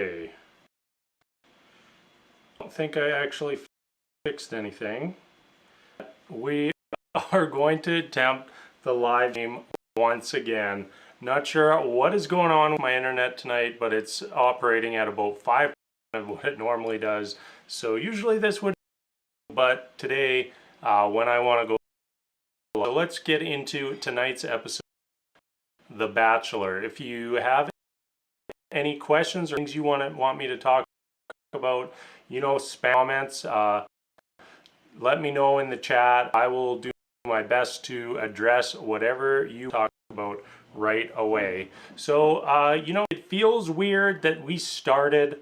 I don't think I actually fixed anything. We are going to attempt the live stream once again. Not sure what is going on with my internet tonight, but it's operating at about 5% of what it normally does. So usually this would, but today when I want to go, so let's get into tonight's episode, The Bachelor. If you have any questions or things you want me to talk about, spam comments, let me know in the chat. I will do my best to address whatever you talk about right away. So, it feels weird that we started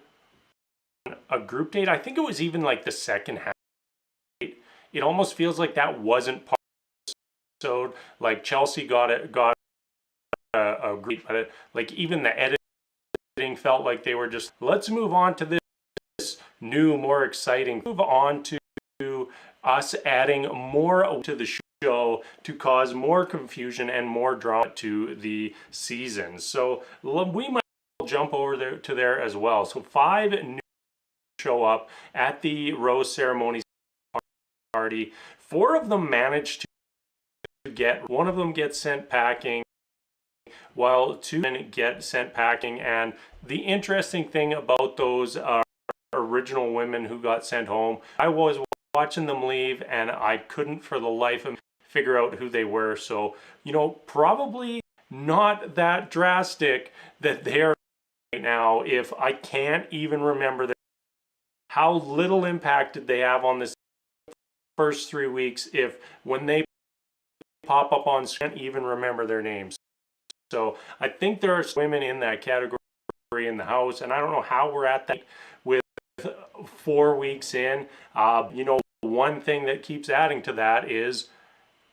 a group date. I think it was even like the second half. It almost feels like that wasn't part of the episode. Like Chelsea got a group, but like even the editing felt like they were just, let's move on to this new, more exciting, move on to us adding more to the show to cause more confusion and more drama to the season. So we might jump over there to there as well. So 5 new show up at the rose ceremony party. 4 of them managed to get, one of them gets sent packing, while 2 get sent packing. And the interesting thing about those original women who got sent home, I was watching them leave and I couldn't for the life of me figure out who they were. So, probably not that drastic that they're right now if I can't even remember how little impact did they have on this first 3 weeks if when they pop up on screen, I can't even remember their names. So I think there are women in that category in the house, and I don't know how we're at that with 4 weeks in. One thing that keeps adding to that is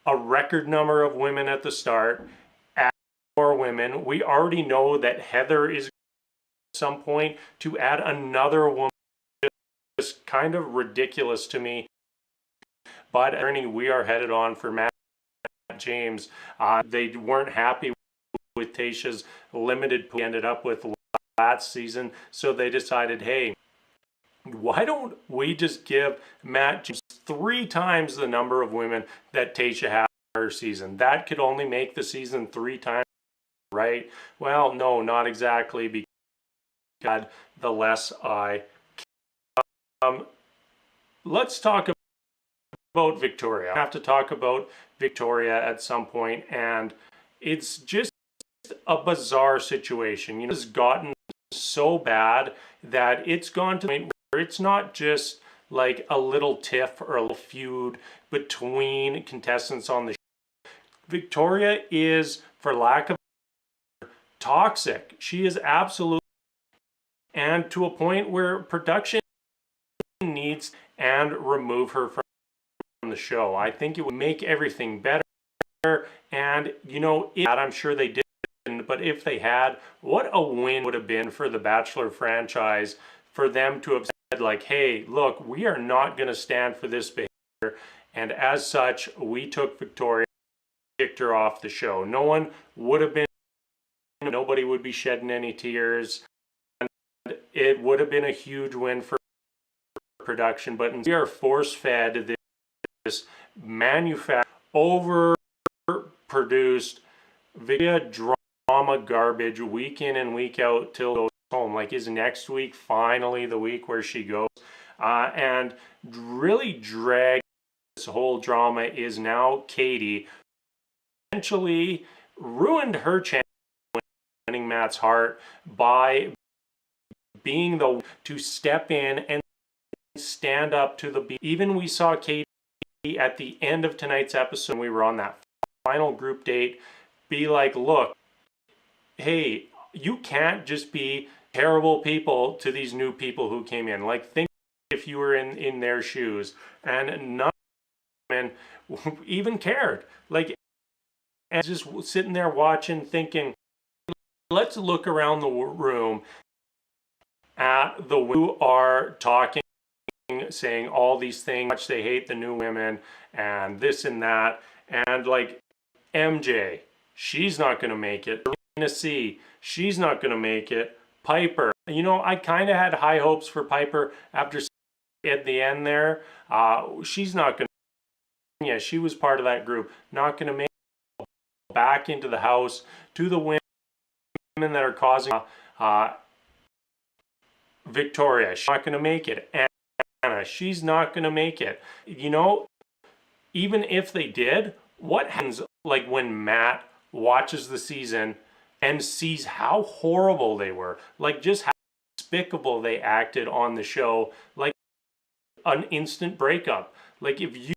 a record number of women at the start, add more women. We already know that Heather is at some point. To add another woman is kind of ridiculous to me. But we are headed on for Matt James. They weren't happy with Tayshia's limited pool he ended up with last season, so they decided, hey, why don't we just give Matt James 3 times the number of women that Tayshia had her season? That could only make the season 3 times, right? Well, no, not exactly, because the less I let's talk about Victoria. I have to talk about Victoria at some point, and it's just a bizarre situation. It's gotten so bad that it's gone to the point where it's not just like a little tiff or a little feud between contestants on the show. Victoria is, for lack of toxic. She is absolutely, and to a point where production needs and remove her from the show. I think it would make everything better, and I'm sure they didn't, but if they had, what a win would have been for the Bachelor franchise for them to have said, like, hey, look, we are not going to stand for this behavior, and as such, we took Victoria, kicked her off the show. No one would have been, nobody would be shedding any tears, and it would have been a huge win for production, but we are force-fed this manufactured, overproduced video drama garbage week in and week out till goes home. Like, is next week finally the week where she goes? And really drag this whole drama is now Katie. Essentially ruined her chance of winning Matt's heart by being the one to step in and stand up to the beat. Even we saw Katie at the end of tonight's episode, when we were on that final group date, be like, look, hey, you can't just be terrible people to these new people who came in. Like, think if you were in their shoes. And none of them even cared. Like, and just sitting there watching, thinking, let's look around the room at the women who are talking, saying all these things, how much they hate the new women and this and that, and like MJ, she's not going to make it. We're going to see she's not going to make it. Piper, you know, I kind of had high hopes for Piper after at the end there. She's not going to, yeah, she was part of that group, not going to make it back into the house to the women that are causing Victoria. She's not going to make it. Anna, she's not going to make it. You know, even if they did, what happens like when Matt watches the season and sees how horrible they were, like just how despicable they acted on the show, like an instant breakup. Like if you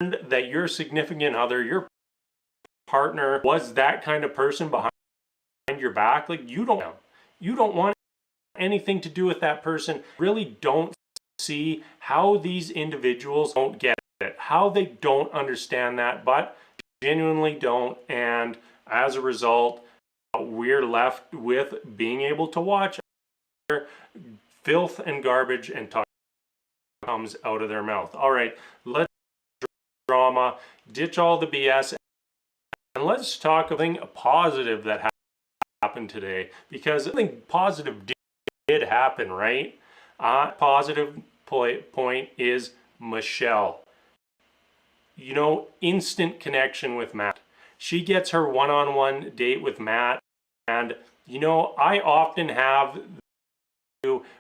learned that your significant other, your partner was that kind of person behind your back, like you don't want anything to do with that person. Really don't see how these individuals don't get it, how they don't understand that, but genuinely don't. And as a result, we're left with being able to watch filth and garbage and talk comes out of their mouth. All right, let's drama, ditch all the BS, and let's talk about something positive that happened today, because something positive did happen, right? Positive point is Michelle. You know, instant connection with Matt. She gets her one-on-one date with Matt, and you know, I often have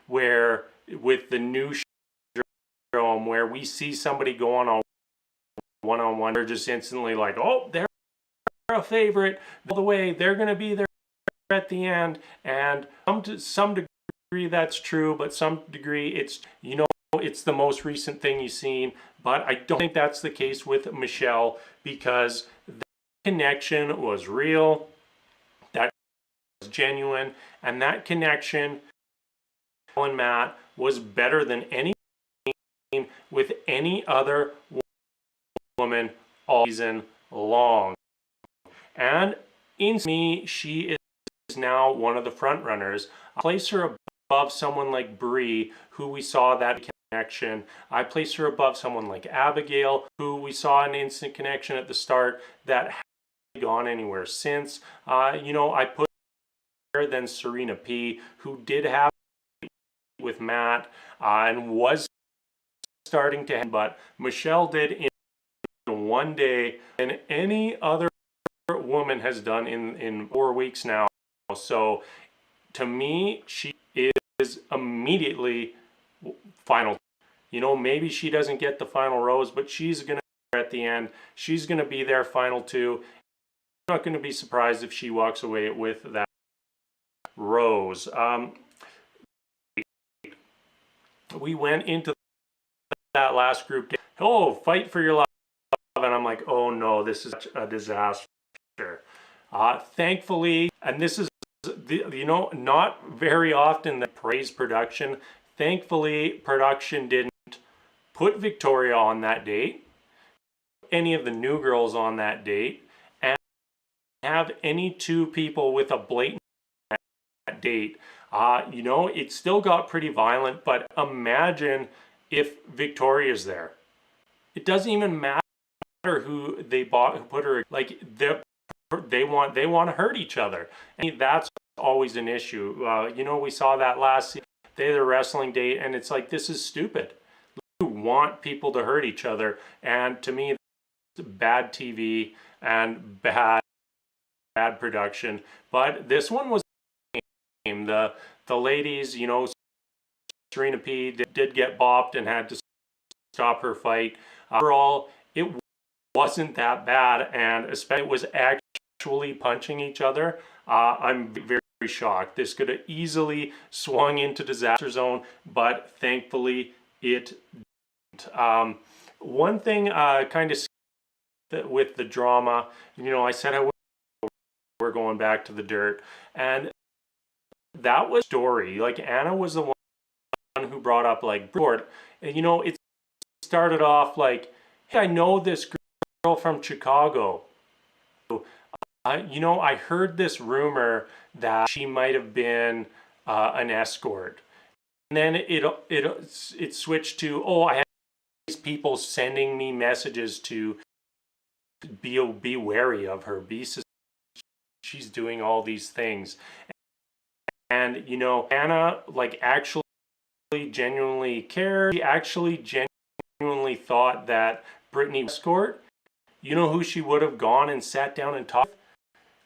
where with the new show where we see somebody go on a one-on-one, they're just instantly like, oh, they're a favorite all the way, they're going to be there at the end. And to some degree that's true, but some degree it's, you know, it's the most recent thing you've seen. But I don't think that's the case with Michelle, because that connection was real, that was genuine, and that connection and Matt was better than any with any other woman all season long. And in me, she is now one of the front runners. I place her above someone like Bree, who we saw that connection. I place her above someone like Abigail, who we saw an instant connection at the start that hasn't gone anywhere since. You know, I put her than Serena P, who did have with Matt and was starting to, but Michelle did in one day than any other woman has done in 4 weeks now. So to me, she is immediately final. You know, maybe she doesn't get the final rose, but she's going to be there at the end. She's going to be there final two. I'm not going to be surprised if she walks away with that rose. We went into that last group day. Oh, fight for your love. And I'm like, oh no, this is a disaster. Thankfully, and this is, you know, not very often that praise production. Thankfully, production didn't put Victoria on that date, any of the new girls on that date, and have any two people with a blatant date. You know, it still got pretty violent, but imagine if Victoria's there. It doesn't even matter who they bought, who put her, like they want to hurt each other, and that's always an issue. You know, we saw that last season, they had a wrestling date, and it's like, this is stupid. You want people to hurt each other, and to me, it's bad TV and bad production. But this one was the ladies, you know, Serena P did get bopped and had to stop her fight. Overall, it wasn't that bad, and especially it was actually punching each other. I'm very shocked. This could have easily swung into disaster zone, but thankfully it didn't. One thing kind of with the drama, you know, I said we're going back to the dirt, and that was story. Like Anna was the one who brought up like Bridgeport, and you know, it started off like, hey, I know this girl from Chicago. You know, I heard this rumor that she might have been an escort, and then it switched to, oh, I have these people sending me messages to be wary of her, she's doing all these things. And you know, Anna like actually genuinely cared. She actually genuinely thought that Brittany was escort. You know who she would have gone and sat down and talked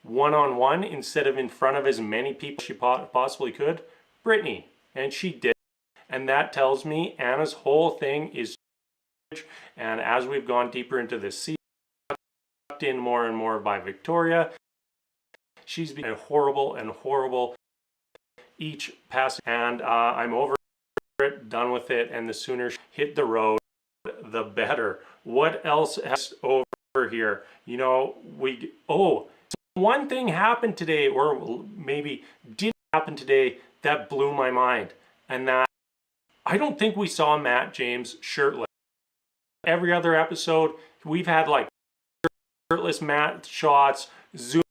one-on-one instead of in front of as many people she possibly could? Brittany. And she did. And that tells me Anna's whole thing is, and as we've gone deeper into this season, sucked in more and more by Victoria. She's been horrible each pass, and I'm over it, done with it, and the sooner she hit the road, the better. What else has over here? You know, one thing happened today, or maybe didn't happen today, that blew my mind, and that I don't think we saw Matt James shirtless. Every other episode, we've had like shirtless Matt shots, zoom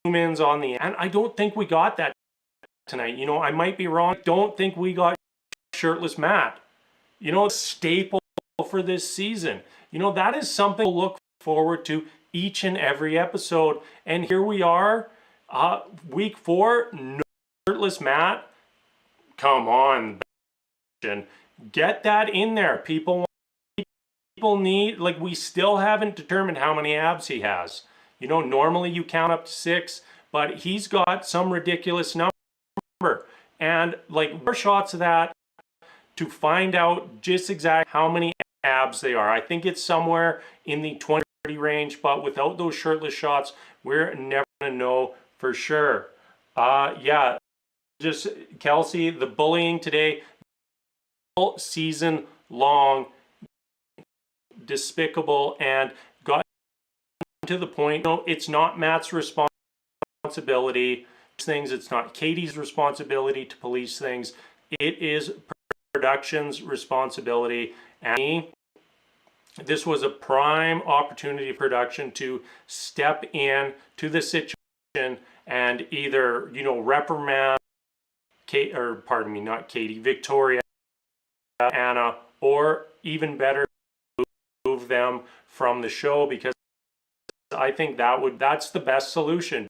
ins on the, and I don't think we got that tonight. You know, I might be wrong. I don't think we got shirtless Matt. You know, it's a staple for this season. You know, that is something to look forward to each and every episode. And here we are, week 4, no shirtless Matt. Come on, get that in there. People need, like, we still haven't determined how many abs he has. You know, normally you count up to 6, but he's got some ridiculous number. And like, more shots of that to find out just exactly how many abs they are. I think it's somewhere in the 20 range, but without those shirtless shots, we're never gonna know for sure. Yeah, just Kelsey, the bullying today, all season long, despicable, and got to the point, no, it's not Matt's responsibility. Things, it's not Katie's responsibility to police things. It is production's responsibility. And this was a prime opportunity for production to step in to the situation and either, you know, reprimand Kate, or pardon me, not Katie, Victoria, Anna, or even better, move them from the show, because I think that's the best solution.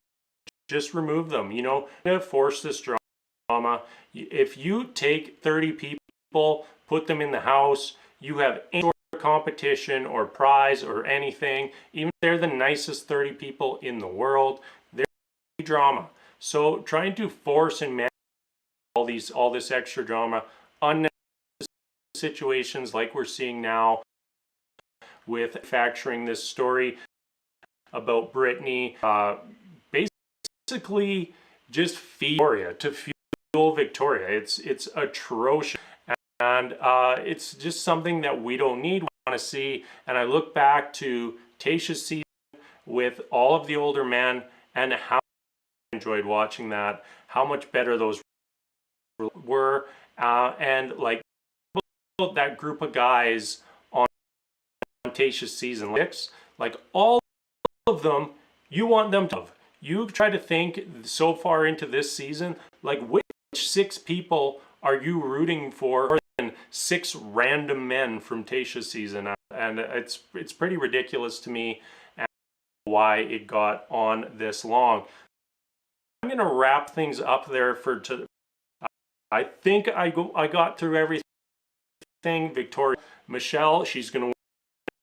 Just remove them, you know, force this drama. If you take 30 people, put them in the house, you have any sort of competition or prize or anything, even if they're the nicest 30 people in the world, there's drama. So trying to force and manage all this extra drama, unnecessary situations like we're seeing now with manufacturing this story about Brittany, basically just fuel Victoria. It's atrocious, and it's just something that we don't need, we want to see. And I look back to Tayshia's season with all of the older men and how I enjoyed watching that, how much better those were, and like that group of guys on Tayshia's season 6, like all of them, you want them to. You try to think so far into this season, like which 6 people are you rooting for more than 6 random men from Tayshia's season? And it's pretty ridiculous to me, and why it got on this long. I'm gonna wrap things up there for today. I think I got through everything. Victoria, Michelle, she's gonna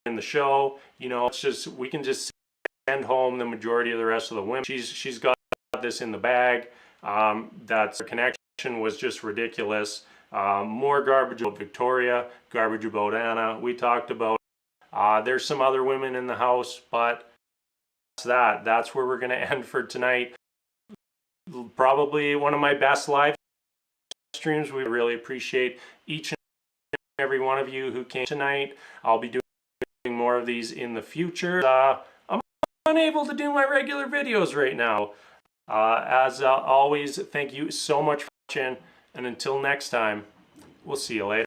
win the show. You know, it's just, we can just send home the majority of the rest of the women. She's got this in the bag. That connection was just ridiculous. More garbage about Victoria, garbage about Anna. We talked about. There's some other women in the house, but that's where we're gonna end for tonight. Probably one of my best live streams. We really appreciate each and every one of you who came tonight. I'll be doing more of these in the future. I'm unable to do my regular videos right now. As always, thank you so much for watching, and until next time, we'll see you later.